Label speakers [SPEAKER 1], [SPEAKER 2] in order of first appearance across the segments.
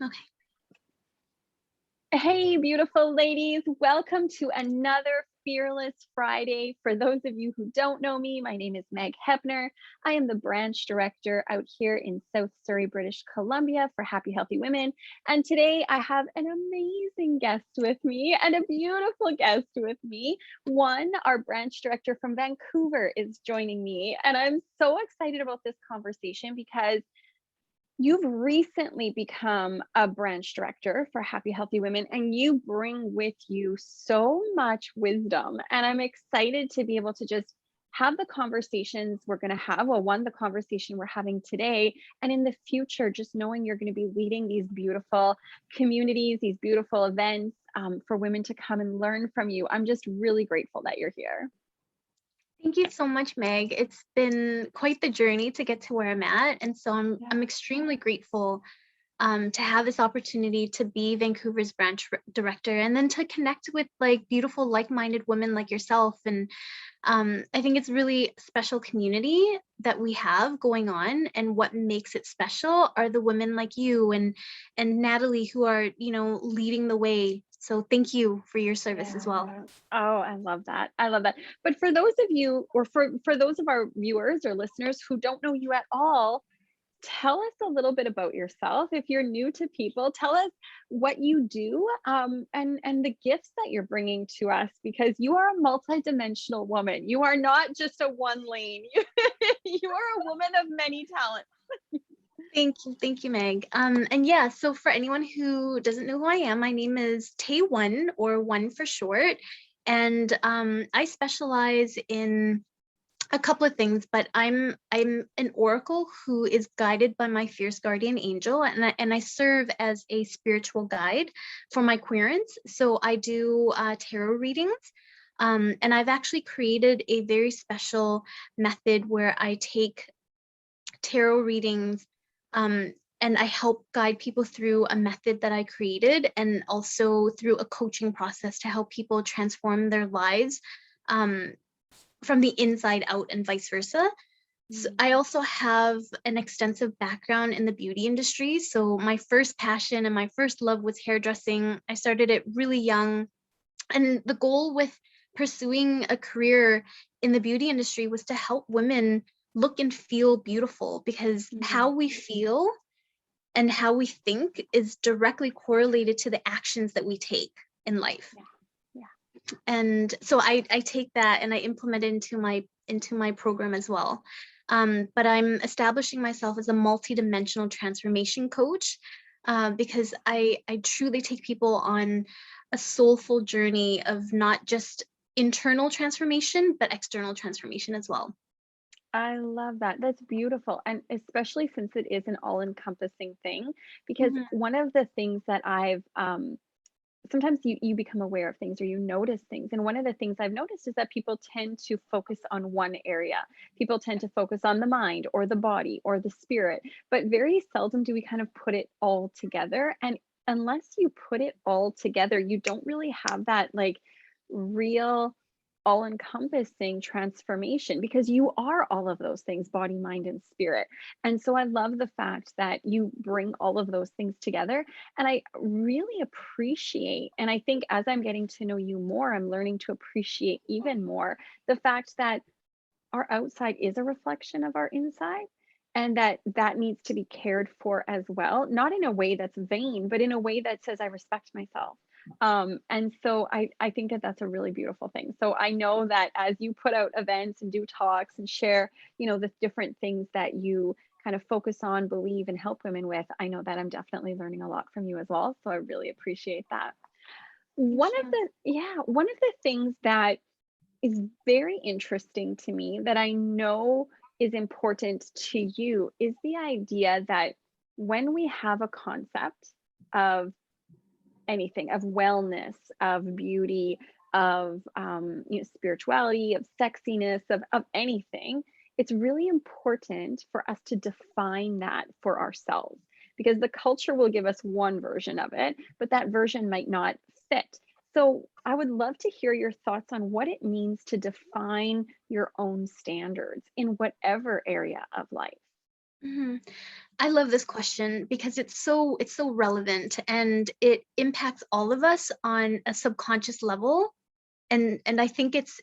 [SPEAKER 1] Okay.
[SPEAKER 2] Hey, beautiful ladies. Welcome to another Fearless Friday. For those of you who don't know me, my name is Meg Hebner. I am the branch director out here in South Surrey, British Columbia for Happy Healthy Women. And today I have an amazing guest with me and a beautiful guest with me. One, our branch director from Vancouver is joining me. And I'm so excited about this conversation because you've recently become a branch director for Happy Healthy Women, and you bring with you so much wisdom. And I'm excited to be able to just have the conversations we're going to have. Well, one, the conversation we're having today, and in the future, just knowing you're going to be leading these beautiful communities, these beautiful events for women to come and learn from you. I'm just really grateful that you're here.
[SPEAKER 1] Thank you so much, Meg. It's been quite the journey to get to where I'm at, and so I'm extremely grateful to have this opportunity to be Vancouver's director, and then to connect with like beautiful, like-minded women like yourself. And I think it's really special community that we have going on, and what makes it special are the women like you and Natalie who are leading the way. So thank you for your service as well.
[SPEAKER 2] Yeah. Oh, I love that. I love that. But for those of you, or for those of our viewers or listeners who don't know you at all, tell us a little bit about yourself. If you're new to people, tell us what you do, and the gifts that you're bringing to us, because you are a multidimensional woman. You are not just a one lane. You are a woman of many talents.
[SPEAKER 1] Thank you, Meg. And yeah, so for anyone who doesn't know who I am, my name is Tay One, or One for short, and I specialize in a couple of things, but I'm an oracle who is guided by my fierce guardian angel, and I serve as a spiritual guide for my querents. So I do tarot readings. And I've actually created a very special method where I take tarot readings, um, and I help guide people through a method that I created, and also through a coaching process to help people transform their lives um, from the inside out, and vice versa. So
[SPEAKER 2] Mm.
[SPEAKER 1] I also have an extensive background in the beauty industry. So my first passion and my first love was hairdressing. I started it really young. And the goal with pursuing a career in the beauty industry was to help women look and feel beautiful, because how
[SPEAKER 2] Mhm.
[SPEAKER 1] we feel and how we think is directly correlated to the actions that we take in life.
[SPEAKER 2] Yeah. Yeah.
[SPEAKER 1] And so I take that and I implement it into my program as well. But I'm establishing myself as a multidimensional transformation coach, because I truly take people on a soulful journey of not just internal transformation but external transformation as well.
[SPEAKER 2] I love that. That's beautiful. And especially since it is an all-encompassing thing, because
[SPEAKER 1] Mhm.
[SPEAKER 2] one of the things that I've sometimes you become aware of things or you notice things. And one of the things I've noticed is that people tend to focus on one area. People tend to focus on the mind or the body or the spirit, but very seldom do we kind of put it all together. And unless you put it all together, you don't really have that like real all encompassing transformation, because you are all of those things, body, mind, and spirit. And so I love the fact that you bring all of those things together. And I really appreciate, and I think as I'm getting to know you more, I'm learning to appreciate even more the fact that our outside is a reflection of our inside, and that that needs to be cared for as well, not in a way that's vain, but in a way that says I respect myself. And so I think that that's a really beautiful thing. So I know that as you put out events and do talks and share, the different things that you kind of focus on, believe, and help women with, I know that I'm definitely learning a lot from you as well. So I really appreciate that.
[SPEAKER 1] Thank you.
[SPEAKER 2] One of the things that is very interesting to me that I know is important to you is the idea that when we have a concept of anything, of wellness, of beauty, of spirituality, of sexiness, of anything, it's really important for us to define that for ourselves, because the culture will give us one version of it, but that version might not fit. So I would love to hear your thoughts on what it means to define your own standards in whatever area of life.
[SPEAKER 1] Mhm. I love this question because it's so relevant and it impacts all of us on a subconscious level. And I think it's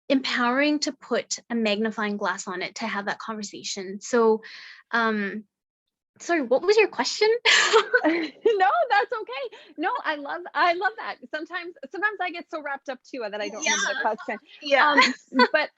[SPEAKER 1] empowering to put a magnifying glass on it to have that conversation. So, um, sorry, what was your question?
[SPEAKER 2] No, that's okay. No, I love that. Sometimes I get so wrapped up too that I don't remember the
[SPEAKER 1] Yeah,
[SPEAKER 2] question.
[SPEAKER 1] yeah.
[SPEAKER 2] But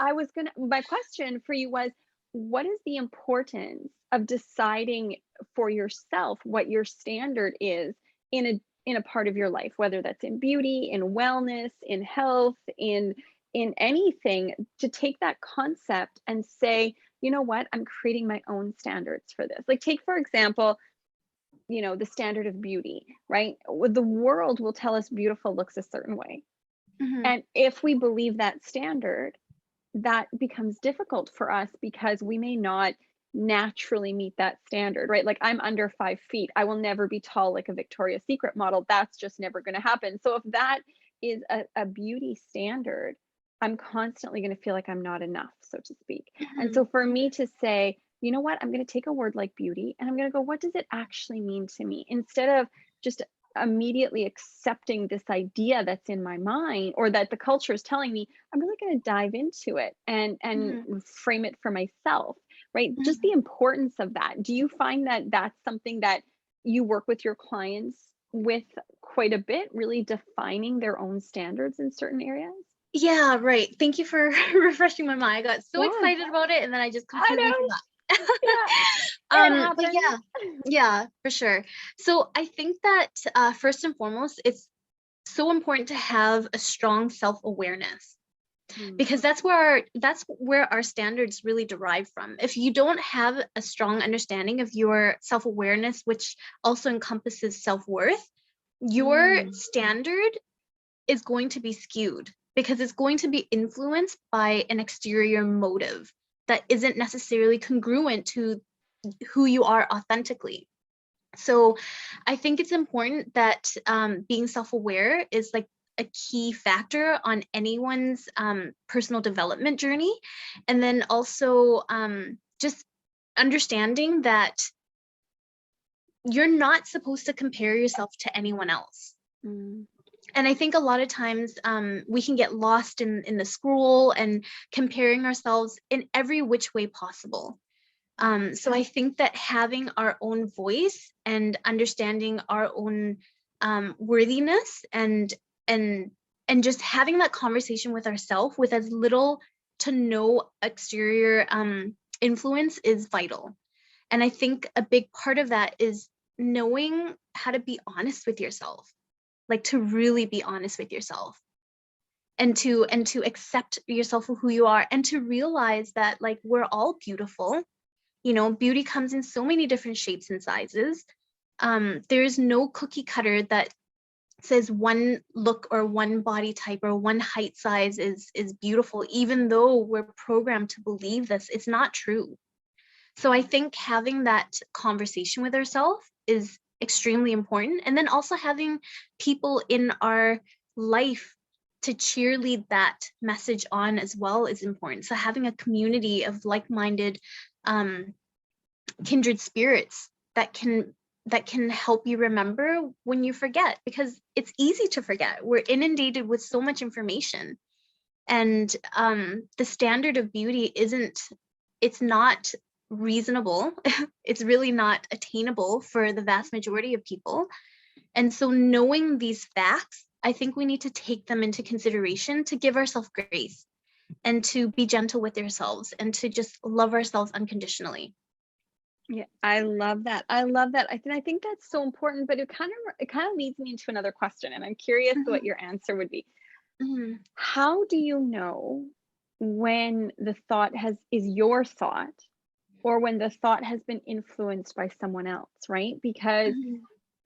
[SPEAKER 2] my question for you was, what is the importance of deciding for yourself what your standard is in a part of your life, whether that's in beauty, in wellness, in health, in anything, to take that concept and say, you know what, I'm creating my own standards for this. Like, take for example, the standard of beauty, right? The world will tell us beautiful looks a certain way.
[SPEAKER 1] Mhm,
[SPEAKER 2] And if we believe that standard, that becomes difficult for us because we may not naturally meet that standard, right? Like, I'm under 5 feet. I will never be tall like a Victoria's Secret model. That's just never going to happen. So if that is a beauty standard, I'm constantly going to feel like I'm not enough, so to speak. And
[SPEAKER 1] mhm,
[SPEAKER 2] so for me to say, you know what, I'm going to take a word like beauty and I'm going to go, what does it actually mean to me? Instead of just immediately accepting this idea that's in my mind or that the culture is telling me, I'm really going to dive into it and
[SPEAKER 1] mhm,
[SPEAKER 2] frame it for myself, right? Just the
[SPEAKER 1] mhm.
[SPEAKER 2] importance of that. Do you find that that's something that you work with your clients with quite a bit, really defining their own standards in certain areas?
[SPEAKER 1] Yeah, right. Thank you for refreshing my mind. I got so
[SPEAKER 2] Yeah,
[SPEAKER 1] excited about it and then I just
[SPEAKER 2] I
[SPEAKER 1] completely
[SPEAKER 2] know.
[SPEAKER 1] forgot.
[SPEAKER 2] Yeah, it
[SPEAKER 1] But
[SPEAKER 2] happens.
[SPEAKER 1] yeah, for sure. So I think that first and foremost, it's so important to have a strong self-awareness
[SPEAKER 2] Mm,
[SPEAKER 1] because that's where our standards really derive from. If you don't have a strong understanding of your self-awareness, which also encompasses self-worth, your
[SPEAKER 2] mm,
[SPEAKER 1] standard is going to be skewed because it's going to be influenced by an exterior motive that isn't necessarily congruent to who you are authentically. So I think it's important that being self-aware is like a key factor on anyone's personal development journey. And then also just understanding that you're not supposed to compare yourself to anyone else.
[SPEAKER 2] mm.
[SPEAKER 1] And I think a lot of times we can get lost in the scroll and comparing ourselves in every which way possible. So I think that having our own voice and understanding our own worthiness and and just having that conversation with ourselves with as little to no exterior influence is vital. And I think a big part of that is knowing how to be honest with yourself, like to really be honest with yourself and to accept yourself for who you are and to realize that like we're all beautiful. Beauty comes in so many different shapes and sizes. There's no cookie cutter that says one look or one body type or one height size is beautiful, even though we're programmed to believe this. It's not true. So I think having that conversation with ourselves is extremely important. And then also having people in our life to cheerlead that message on as well is important. So having a community of like-minded um, kindred spirits that can help you remember when you forget, because it's easy to forget. We're inundated with so much information, and the standard of beauty isn't it's not reasonable. It's really not attainable for the vast majority of people. And so knowing these facts, I think we need to take them into consideration to give ourselves grace and to be gentle with ourselves and to just love ourselves unconditionally.
[SPEAKER 2] Yeah, I love that. I love that. I think that's so important, but it kind of leads me into another question, and I'm curious what
[SPEAKER 1] Mhm,
[SPEAKER 2] your answer would be.
[SPEAKER 1] mhm,
[SPEAKER 2] How do you know when the thought has is your thought or when the thought has been influenced by someone else, right? Because
[SPEAKER 1] mhm,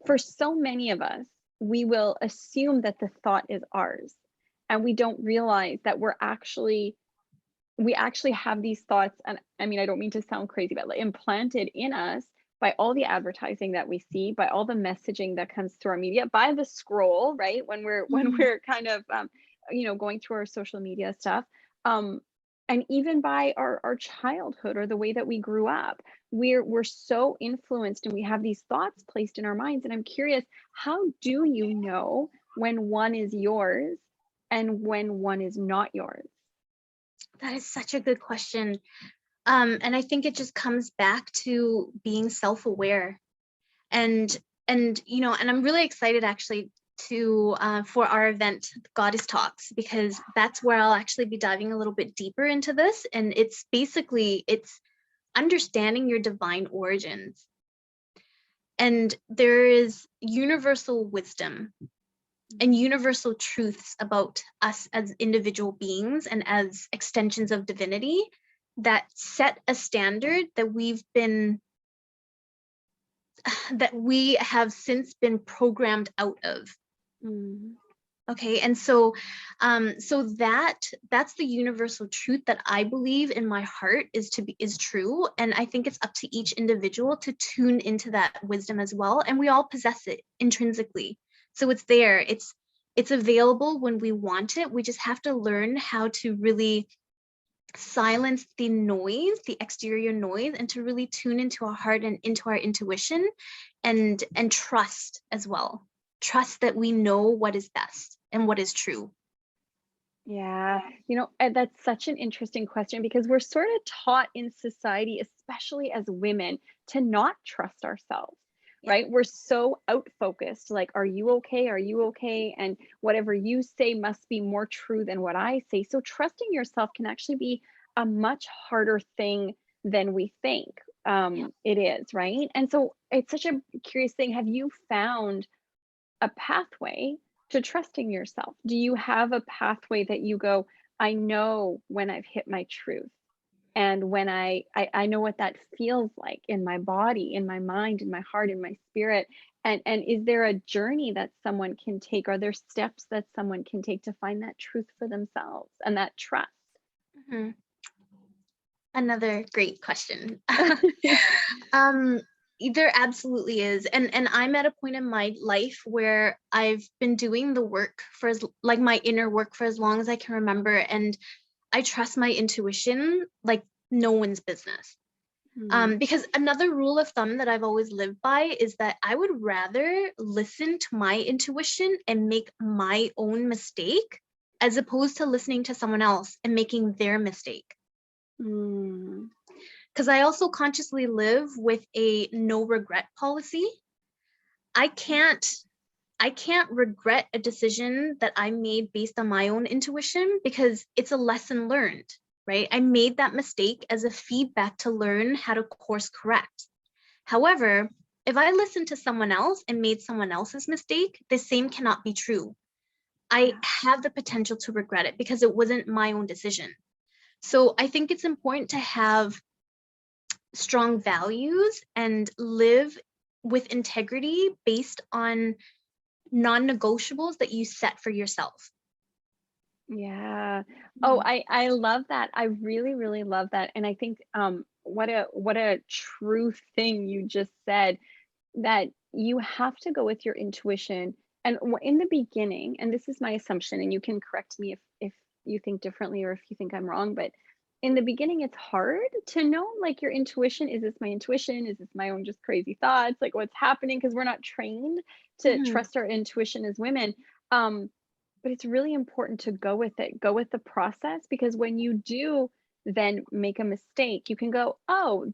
[SPEAKER 2] for so many of us, we will assume that the thought is ours, and we don't realize that we actually have these thoughts, and I mean, I don't mean to sound crazy, but like implanted in us by all the advertising that we see, by all the messaging that comes through our media, by the scroll, right? When we're when
[SPEAKER 1] mhm,
[SPEAKER 2] we're kind of going through our social media stuff. Um and even by our childhood or the way that we grew up. We're so influenced and we have these thoughts placed in our minds. And I'm curious, how do you know when one is yours and when one is not yours?
[SPEAKER 1] That is such a good question. And I think it just comes back to being self-aware. And and I'm really excited actually to for our event, Goddess Talks, because that's where I'll actually be diving a little bit deeper into this. And it's basically it's understanding your divine origins. And there is universal wisdom and universal truths about us as individual beings and as extensions of divinity that set a standard that we have since been programmed out of.
[SPEAKER 2] Mm,
[SPEAKER 1] Okay, and so that's the universal truth that I believe in my heart is true, and I think it's up to each individual to tune into that wisdom as well, and we all possess it intrinsically. So it's there, it's available when we want it. We just have to learn how to really silence the noise, the exterior noise, and to really tune into our heart and into our intuition, and trust as well. Trust that we know what is best and what is true.
[SPEAKER 2] yeah, that's such an interesting question because we're sort of taught in society, especially as women, to not trust ourselves,
[SPEAKER 1] Yeah.
[SPEAKER 2] right? We're so out focused, like, are you okay? Are you okay? And whatever you say must be more true than what I say. So trusting yourself can actually be a much harder thing than we think.
[SPEAKER 1] Yeah.
[SPEAKER 2] It is, right? And so it's such a curious thing. Have you found a pathway to trusting yourself? Do you have a pathway that you go, I know when I've hit my truth and when I know what that feels like in my body, in my mind, in my heart, in my spirit? And is there a journey that someone can take? Are there steps that someone can take to find that truth for themselves and that trust?
[SPEAKER 1] Mhm. Another great question. um, there absolutely is, and I'm at a point in my life where I've been doing the work for like my inner work for as long as I can remember, and I trust my intuition like no one's business.
[SPEAKER 2] Mm,
[SPEAKER 1] Because another rule of thumb that I've always lived by is that I would rather listen to my intuition and make my own mistake as opposed to listening to someone else and making their mistake.
[SPEAKER 2] mm,
[SPEAKER 1] Because I also consciously live with a no regret policy. I can't I can't regret a decision that I made based on my own intuition because it's a lesson learned, right? I made that mistake as a feedback to learn how to course correct. However, if I listened to someone else and made someone else's mistake, the same cannot be true. I
[SPEAKER 2] yeah.
[SPEAKER 1] have the potential to regret it because it wasn't my own decision. So I think it's important to have strong values and live with integrity based on non-negotiables that you set for yourself.
[SPEAKER 2] Yeah. Oh,
[SPEAKER 1] Mhm.
[SPEAKER 2] I love that. I really, really love that. And I think what a true thing you just said, that you have to go with your intuition. And in the beginning, and this is my assumption, and you can correct me if you think differently or if you think I'm wrong, but in the beginning, it's hard to know like your intuition. Is this my intuition? Is this my own just crazy thoughts? Like what's happening? Because we're not trained to
[SPEAKER 1] Mhm.
[SPEAKER 2] trust our intuition as women. Um, but it's really important to go with it, go with the process, because when you do then make a mistake, you can go, oh,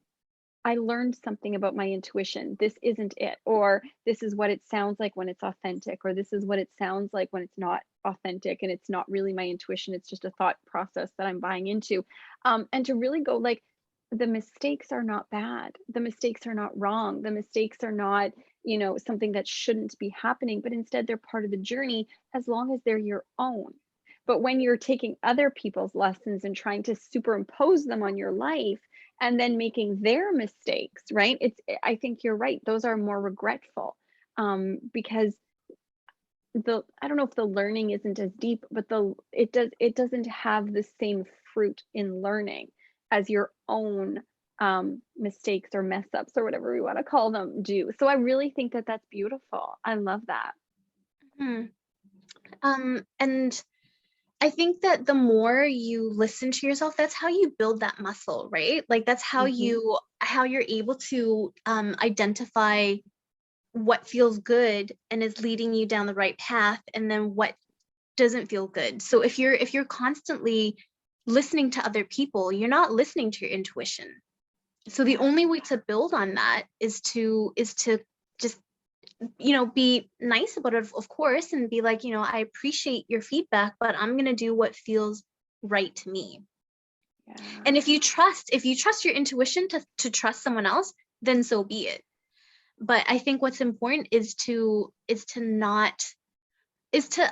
[SPEAKER 2] I learned something about my intuition. This isn't it. Or this is what it sounds like when it's authentic. Or this is what it sounds like when it's not authentic and it's not really my intuition. It's just a thought process that I'm buying into. And to really go like, the mistakes are not bad. The mistakes are not wrong. The mistakes are not, something that shouldn't be happening, but instead they're part of the journey as long as they're your own. But when you're taking other people's lessons and trying to superimpose them on your life, and then making their mistakes, right? I think you're right. Those are more regretful, because the I don't know if the learning isn't as deep, but it doesn't have the same fruit in learning as your own mistakes or mess ups or whatever we want to call them do. So I really think that that's beautiful. I love that.
[SPEAKER 1] Mhm. And I think that the more you listen to yourself, that's how you build that muscle, right? Like that's
[SPEAKER 2] Mhm.
[SPEAKER 1] how you're able to identify what feels good and is leading you down the right path, and then what doesn't feel good. So if you're constantly listening to other people, you're not listening to your intuition. So the
[SPEAKER 2] Yeah.
[SPEAKER 1] only way to build on that is to just, be nice about it, of course, and be like, I appreciate your feedback, but I'm going to do what feels right to me.
[SPEAKER 2] Yeah.
[SPEAKER 1] And if you trust your intuition to trust someone else, then so be it. But I think what's important is to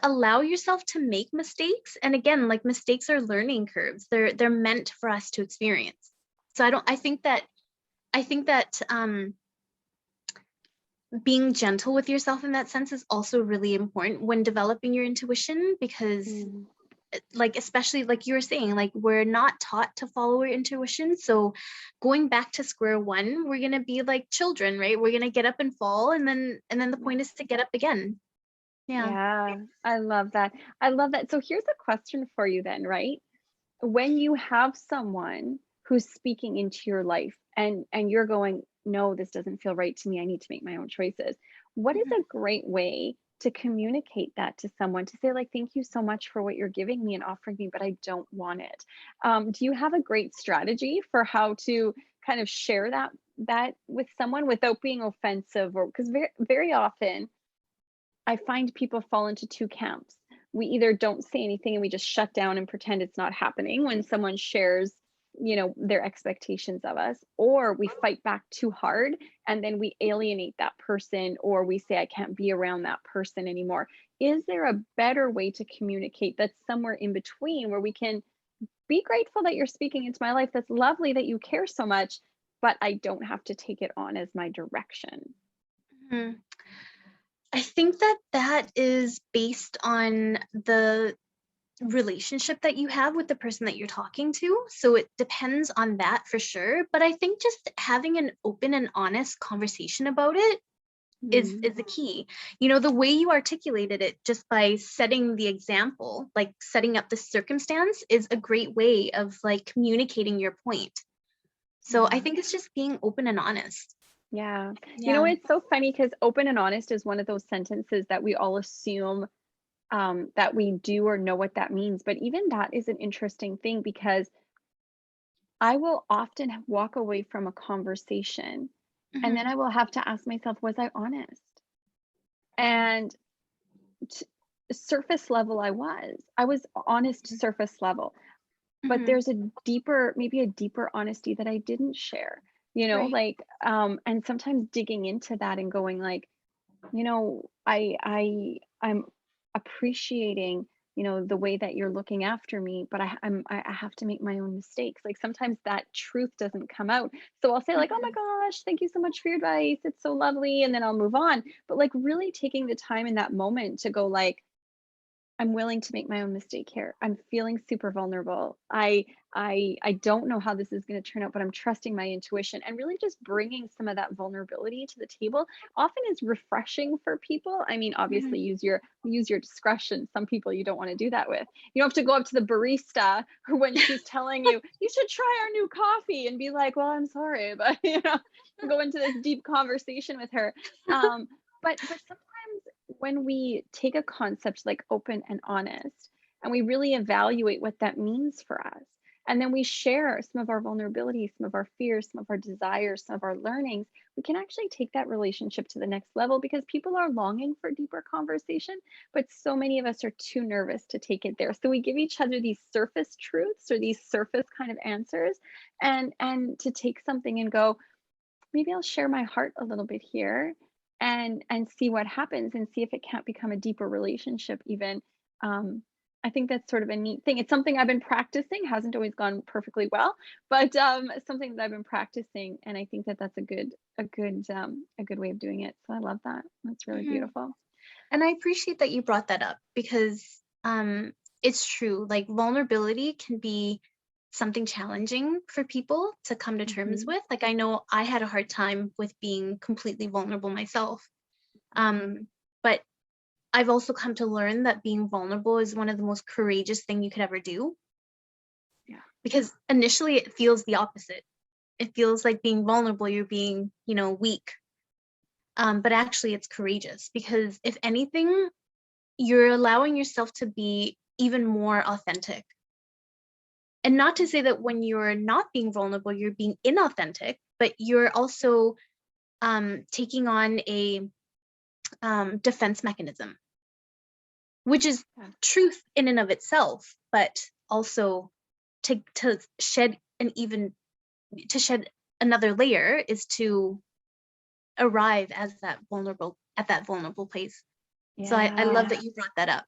[SPEAKER 1] allow yourself to make mistakes. And again, like, mistakes are learning curves. They're meant for us to experience. So I think that being gentle with yourself in that sense is also really important when developing your intuition, because
[SPEAKER 2] Mm.
[SPEAKER 1] like, especially like you were saying, like, we're not taught to follow our intuition. So going back to square one, we're going to be like children, right? We're going to get up and fall, and then the point is to get up again. Yeah.
[SPEAKER 2] Yeah, I love that. I love that. So here's a question for you then, right? When you have someone who's speaking into your life and you're going, "No, this doesn't feel right to me. I need to make my own choices." What is
[SPEAKER 1] Mhm.
[SPEAKER 2] a great way to communicate that to someone to say like, "Thank you so much for what you're giving me and offering me, but I don't want it." Do you have a great strategy for how to kind of share that with someone without being offensive? Or because very often I find people fall into 2 camps. We either don't say anything and we just shut down and pretend it's not happening when someone shares, their expectations of us, or we fight back too hard and then we alienate that person, or we say, "I can't be around that person anymore." Is there a better way to communicate that's somewhere in between where we can be grateful that you're speaking into my life? That's lovely that you care so much, but I don't have to take it on as my direction.
[SPEAKER 1] Mhm. I think that that is based on the relationship that you have with the person that you're talking to. So it depends on that for sure. But I think just having an open and honest conversation about it is
[SPEAKER 2] Mm,
[SPEAKER 1] the key. The way you articulated it, just by setting the example, like setting up the circumstance, is a great way of like communicating your point. So I
[SPEAKER 2] yeah.
[SPEAKER 1] think it's just being open and honest.
[SPEAKER 2] Yeah.
[SPEAKER 1] Yeah.
[SPEAKER 2] It's so funny because open and honest is one of those sentences that we all assume that we do or know what that means. But even that is an interesting thing because I will often walk away from a conversation and then
[SPEAKER 1] Hmm.
[SPEAKER 2] I will have to ask myself, was I honest? And t- surface level, I was honest surface level, but
[SPEAKER 1] Hmm.
[SPEAKER 2] there's maybe a deeper honesty that I didn't share,
[SPEAKER 1] Right.
[SPEAKER 2] like, and sometimes digging into that and going like, I'm appreciating, the way that you're looking after me, but I have to make my own mistakes. Like sometimes that truth doesn't come out. So I'll say like, "Oh my
[SPEAKER 1] Hmm.
[SPEAKER 2] gosh, thank you so much for your advice. It's so lovely." And then I'll move on. But like really taking the time in that moment to go like, I'm willing to make my own mistake here. I'm feeling super vulnerable. I don't know how this is going to turn out, but I'm trusting my intuition and really just bringing some of that vulnerability to the table often is refreshing for people. I mean, obviously
[SPEAKER 1] Hmm.
[SPEAKER 2] use your discretion. Some people you don't want to do that with. You don't have to go up to the barista who when she's telling you, "You should try our new coffee," and be like, "Well, I'm sorry," but go into this deep conversation with her. But sometimes when we take a concept like open and honest and we really evaluate what that means for us, and then we share some of our vulnerabilities, some of our fears, some of our desires, some of our learnings, we can actually take that relationship to the next level because people are longing for deeper conversation, but so many of us are too nervous to take it there. So we give each other these surface truths or these surface kind of answers, and to take something and go, maybe I'll share my heart a little bit here and see what happens and see if it can't become a deeper relationship even. Um, I think that's sort of a neat thing. It's something I've been practicing, hasn't always gone perfectly well, but something that I've been practicing, and I think that that's a good way of doing it. So I love that. That's really
[SPEAKER 1] Hmm.
[SPEAKER 2] beautiful.
[SPEAKER 1] And I appreciate that you brought that up, because it's true. Like, vulnerability can be something challenging for people to come to terms
[SPEAKER 2] Hmm.
[SPEAKER 1] with. Like, I know I had a hard time with being completely vulnerable myself. Um, but I've also come to learn that being vulnerable is one of the most courageous thing you could ever do.
[SPEAKER 2] Yeah.
[SPEAKER 1] Because initially it feels the opposite. It feels like being vulnerable, you're being, weak. But actually it's courageous, because if anything, you're allowing yourself to be even more authentic. And not to say that when you're not being vulnerable, you're being inauthentic, but you're also taking on a defense mechanism, which is
[SPEAKER 2] Yeah.
[SPEAKER 1] truth in and of itself, but also to shed another layer is to arrive as that vulnerable place. So I love
[SPEAKER 2] Yeah.
[SPEAKER 1] that you brought that up.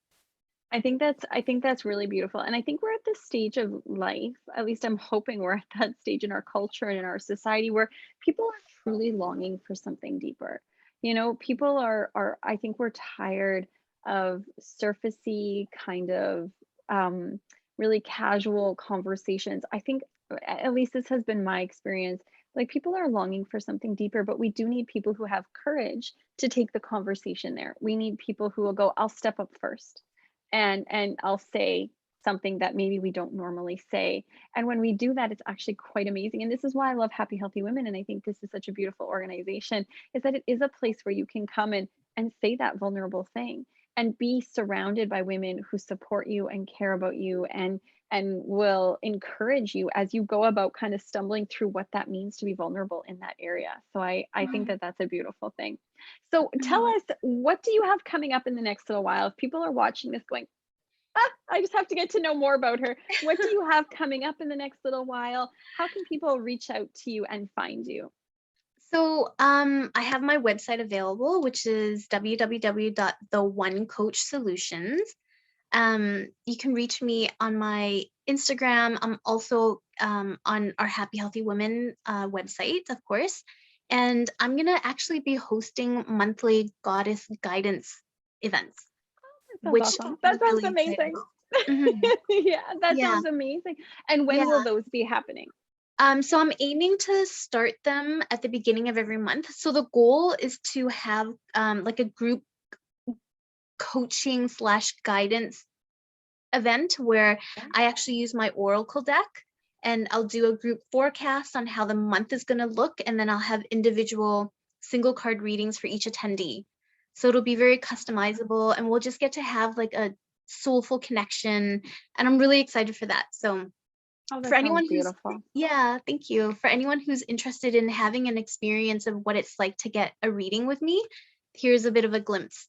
[SPEAKER 2] I think that's really beautiful. And I think we're at this stage of life, at least I'm hoping we're at that stage in our culture and in our society where people are truly longing for something deeper. People are I think we're tired of surfacey kind of um really casual conversations. I think at least this has been my experience. Like people are longing for something deeper, but we do need people who have courage to take the conversation there. We need people who will go, I'll step up first and I'll say something that maybe we don't normally say. And when we do that, it's actually quite amazing. And this is why I love Happy Healthy Women. And I think this is such a beautiful organization, is that it is a place where you can come in and say that vulnerable thing and be surrounded by women who support you and care about you and will encourage you as you go about kind of stumbling through what that means to be vulnerable in that area. So I think
[SPEAKER 1] Mhm,
[SPEAKER 2] that that's a beautiful thing. So tell
[SPEAKER 1] mhm.
[SPEAKER 2] us, what do you have coming up in the next little while? If people are watching this going, ah, I just have to get to know more about her. What do you have coming up in the next little while? How can people reach out to you and find you?
[SPEAKER 1] So, I have my website available, which is www.theonecoachsolutions. You can reach me on my Instagram. I'm also on our Happy Healthy Women website, of course. And I'm gonna actually be hosting monthly goddess guidance events,
[SPEAKER 2] That sounds
[SPEAKER 1] which
[SPEAKER 2] awesome.
[SPEAKER 1] I'm
[SPEAKER 2] That sounds
[SPEAKER 1] really excited
[SPEAKER 2] amazing.
[SPEAKER 1] about. Mhm.
[SPEAKER 2] Yeah, that
[SPEAKER 1] Yeah,
[SPEAKER 2] sounds amazing. And when will
[SPEAKER 1] yeah.
[SPEAKER 2] those be happening?
[SPEAKER 1] So I'm aiming to start them at the beginning of every month. So the goal is to have like a group coaching slash guidance event where
[SPEAKER 2] Yeah.
[SPEAKER 1] I actually use my oracle deck, and I'll do a group forecast on how the month is going to look, and then I'll have individual single card readings for each attendee. So it'll be very customizable, and we'll just get to have like a soulful connection, and I'm really excited for that. So
[SPEAKER 2] Oh,
[SPEAKER 1] for
[SPEAKER 2] that sounds
[SPEAKER 1] anyone who's
[SPEAKER 2] beautiful.
[SPEAKER 1] yeah, thank you. For anyone who's interested in having an experience of what it's like to get a reading with me, here's a bit of a glimpse.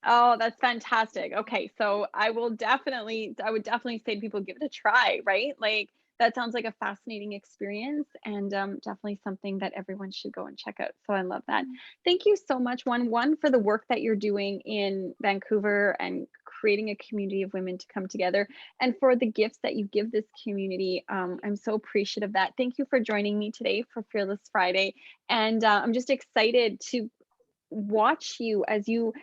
[SPEAKER 2] Oh, that's fantastic. Okay, so I would definitely say to people, give it a try, right? Like that sounds like a fascinating experience and definitely something that everyone should go and check out. So I love that. Thank you so much, one for the work that you're doing in Vancouver and creating a community of women to come together, and for the gifts that you give this community. I'm so appreciative of that. Thank you for joining me today for Fearless Friday, and I'm just excited to watch you as you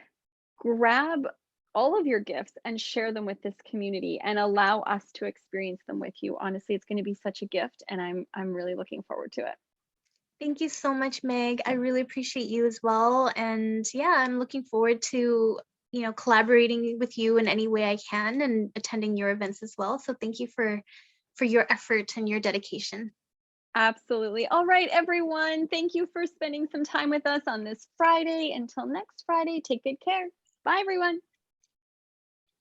[SPEAKER 2] grab all of your gifts and share them with this community and allow us to experience them with you. Honestly, it's going to be such a gift and I'm really looking forward to it.
[SPEAKER 1] Thank you so much, Meg. I really appreciate you as well. And yeah, I'm looking forward to, collaborating with you in any way I can and attending your events as well. So thank you for your effort and your dedication.
[SPEAKER 2] Absolutely. All right, everyone. Thank you for spending some time with us on this Friday. Until next Friday, take good care. Bye, everyone.